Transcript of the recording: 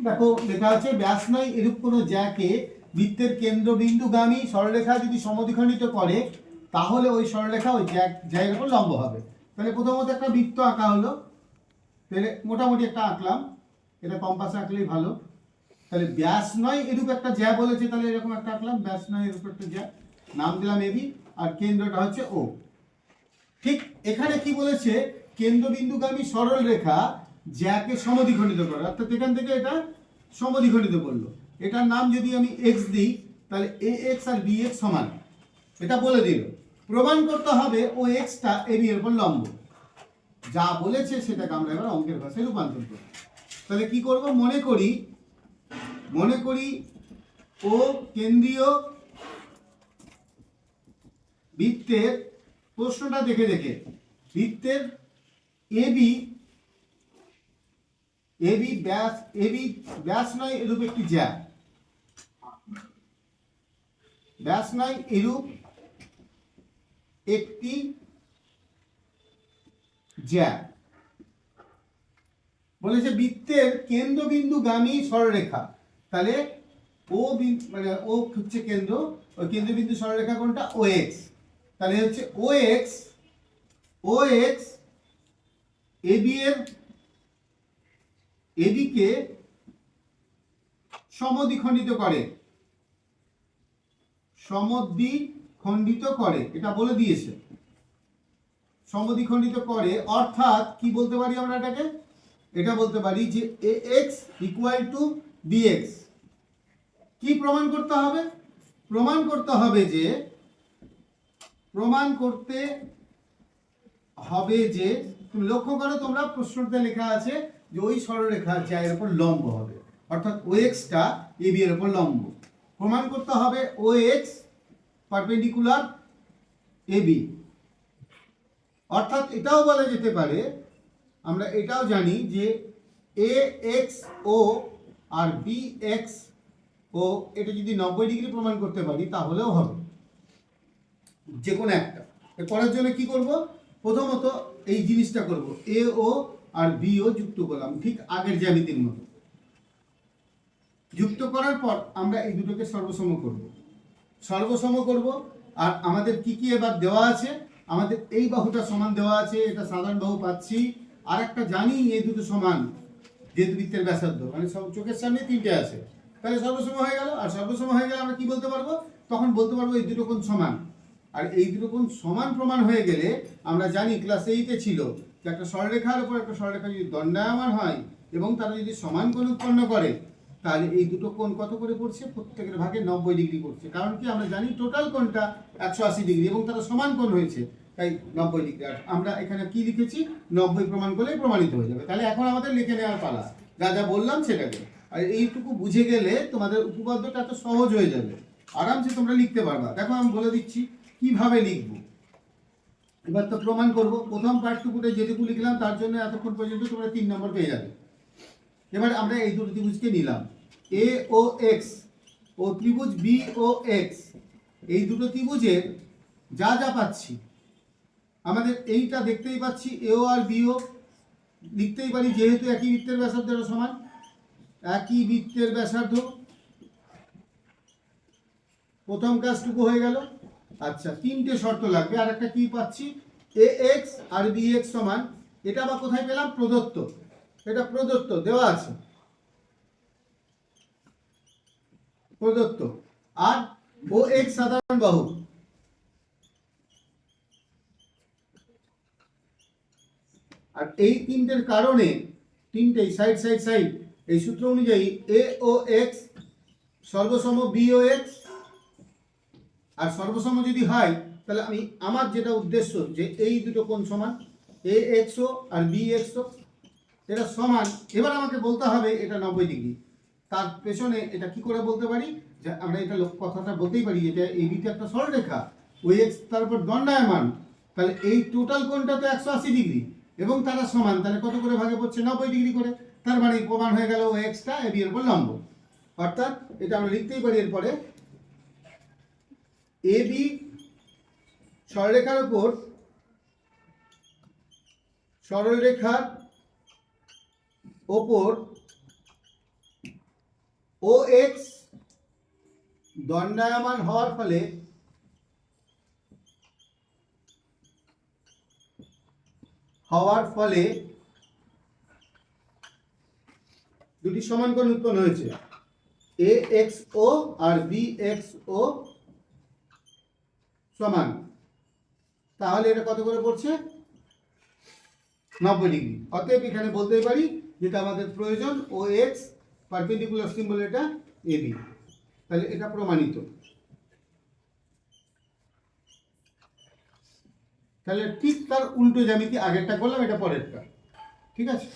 দেখো লেখা আছে ব্যাস নয় এরূপ কোনো জ্যাকে বৃত্তের কেন্দ্রবিন্দুগামী সরলরেখা যদি সমদ্বিখণ্ডিত করে তাহলে ওই সরলরেখা ওই জ্যায়ের উপর লম্ব হবে। তাহলে প্রথমত একটা বৃত্ত আঁকা হলো, তাহলে মোটামুটি একটা আঁকলাম, এটা কম্পাসে আঁকলেই ভালো। তাহলে ব্যাস নয় এরূপ একটা জ্যা বলেছে, তাহলে এরকম একটা আঁকলাম, ব্যাস নয় এরূপ একটা জ্যা, নাম দিলাম এবি, আর কেন্দ্রটা হচ্ছে ও। ঠিক এখানে কি বলেছে, কেন্দ্রবিন্দুগামী সরল রেখা জ্যাকে সমদ্বিখণ্ডিত করে, অর্থাৎ এখান থেকে এটা সমদ্বিখণ্ডিত করলো। এটার নাম যদি আমি এক্স দিই তাহলে এ এক্স আর বি এক্স সমান, এটা বলে দিল। প্রমাণ করতে হবে ও এক্সটা এ বি এর উপর লম্ব। যা বলেছে সেটাকে আমরা এবার অঙ্কের ভাষায় রূপান্তর করব। তাহলে কি করব, মনে করি ও কেন্দ্রীয় বৃত্তের, প্রশ্নটা দেখে দেখে, বৃত্তের এবি ব্যাস নয় এরূপ একটি জ্যা, ব্যাস নয় এরূপ একটি জ্যা বলেছে বৃত্তের কেন্দ্রবিন্দুগামী সরলরেখা। তাহলে ও মানে ও হচ্ছে কেন্দ্র, ওই কেন্দ্রবিন্দু সরলরেখা কোনটা, ও এক্স। তাহলে হচ্ছে ও এক্স এবি এর এদিকে সমদ্বিখণ্ডিত করে, এটা বলে দিয়েছে সমদ্বিখণ্ডিত করে। অর্থাৎ কি বলতে পারি আমরা এটাকে, এটা বলতে পারি যে A X equal to B X. কি প্রমাণ করতে হবে, প্রমাণ করতে হবে যে তুমি লক্ষ্য করো, তোমরা প্রশ্নতে লেখা আছে যে ওই সরলরেখা যা এর উপর লম্ব হবে, অর্থাৎ ও এক্সটা এ বি এর উপর লম্ব। প্রমাণ করতে হবে ও এক্স পারপেন্ডিকুলার এ বি। অর্থাৎ এটাও বলা যেতে পারে, আমরা এটাও জানি যে A x O R B x ও, এটা যদি 90 ডিগ্রি প্রমাণ করতে পারি তাহলেও হবে, যে কোনো একটা। করার জন্য কি করব, প্রথমত এই জিনিসটা করব, এ ও আর বি ও যুক্ত করলাম, ঠিক আগের জ্যামিতির মতো। যুক্ত করার পর আমরা এই দুটোকে সর্বসম করব। আর আমাদের কি কি এবার দেওয়া আছে, আমাদের এই বাহুটা সমান দেওয়া আছে, এটা সাধারণ বাহু পাচ্ছি। আর একটা জানি এই দুটো সমান, যেহেতু বৃত্তের ব্যাসার্ধ মানে সব চোখের সামনে তিনটে আছে, তাহলে সর্বসম হয়ে গেল। আর সর্বসম হয়ে গেলে আমরা কি বলতে পারবো, তখন বলতে পারবো এই দুটো কোণ সমান। আর এই দুটো কোণ সমান প্রমাণ হয়ে গেলে আমরা জানি ক্লাস 8-এ ছিল যে একটা সরলরেখার উপর একটা সরলরেখা যদি দণ্ডায়মান হয় এবং তারা যদি সমান কোণ উৎপন্ন করে, তাহলে এই দুটো কোণ কত করে পড়ছে, প্রত্যেকের ভাগে 90 ডিগ্রি পড়ছে। কারণ কি, আমরা জানি টোটাল কোণটা 180 ডিগ্রি এবং তারা সমান কোণ হয়েছে, তাই 90 ডিগ্রি। আর আমরা এখানে কি লিখেছি, 90 প্রমাণ করলেই প্রমাণিত হয়ে যাবে। তাহলে এখন আমাদের লিখে নেওয়ার পালা, যা যা বললাম সেটাকে। আর এইটুকু বুঝে গেলে তোমাদের উপপাদ্যটা এত সহজ হয়ে যাবে, আরামসে তোমরা লিখতে পারবা। দেখো আমি বলে দিচ্ছি কিভাবে লিখবো। এবার তো প্রমাণ করব। প্রথম পার্টটুকুতে যেটুকু লিখলাম তার জন্য এতক্ষণ পর্যন্ত তোমরা 3 নম্বর পেয়ে যাবে। এবার আমরা এই দুটো ত্রিভুজকে নিলাম, এ ও এক্স ও ত্রিভুজ বি ও এক্স। এই দুটো ত্রিভুজের যা যা পাচ্ছি, আমাদের এইটা দেখতেই পাচ্ছি, এও আর বিও লিখতেই পারি, যেহেতু একই বৃত্তের ব্যাসার্ধ সমান, একই বৃত্তের ব্যাসার্ধ। প্রথম কাজটুকু হয়ে গেল। আচ্ছা, তিনটে শর্ত লাগবে। আর একটা কি পাচ্ছি, এ এক্স আর বি এক্স সমান, এটা আবার কোথায় পেলাম, প্রদত্ত, এটা প্রদত্ত দেওয়া আছে, প্রদত্ত। আর ও এক্স সাধারণ বাহু, আর এই তিনটের কারণে, তিনটেই সাইড এই সূত্র অনুযায়ী এ ও এক্স সর্বসম বি ও এক্স। আর সর্বসম যদি হয় তাহলে আমি, আমার যেটা উদ্দেশ্য যে এই দুটো কোণ সমান, এ এক্সও আর বি এক্সও এটা সমান। এবার আমাকে বলতে হবে এটা 90 ডিগ্রি। তার পেছনে এটা কি করে বলতে পারি, যে আমরা এটা কথাটা বলতেই পারি, এটা এই বিটা একটা সরলরেখা, ওই এক্স তার উপর দণ্ডায়মান, তাহলে এই টোটাল কোণটা তো 180 ডিগ্রি এবং তারা সমান, তাহলে কত করে ভাগে পড়ছে, 90 ডিগ্রি করে। তার মানে প্রমাণ হয়ে গেল ও এক্সটা এ বি এর উপর লম্ব। অর্থাৎ এটা আমরা লিখতেই পারি এরপরে, এ বি সরলরেখার উপর, সরলরেখার ওপর ও এক্স দণ্ডায়মান হওয়ার ফলে দুটি সমান কোণ উৎপন্ন হয়েছে, এ এক্স ও আর বি এক্স ও সমান। তাহলে এটা কত করে পড়ছে? 90 ডিগ্রি। অতএব এখানে বলতেই পারি যেটা আমাদের প্রয়োজন, ও এক্স পারপেন্ডিকুলার সিম্বল এটা এবি। তাহলে এটা প্রমাণিত। তাহলে ঠিক তার উল্টো জ্যামিতি আগেরটা করলাম, এটা পরেরটা। ঠিক আছে।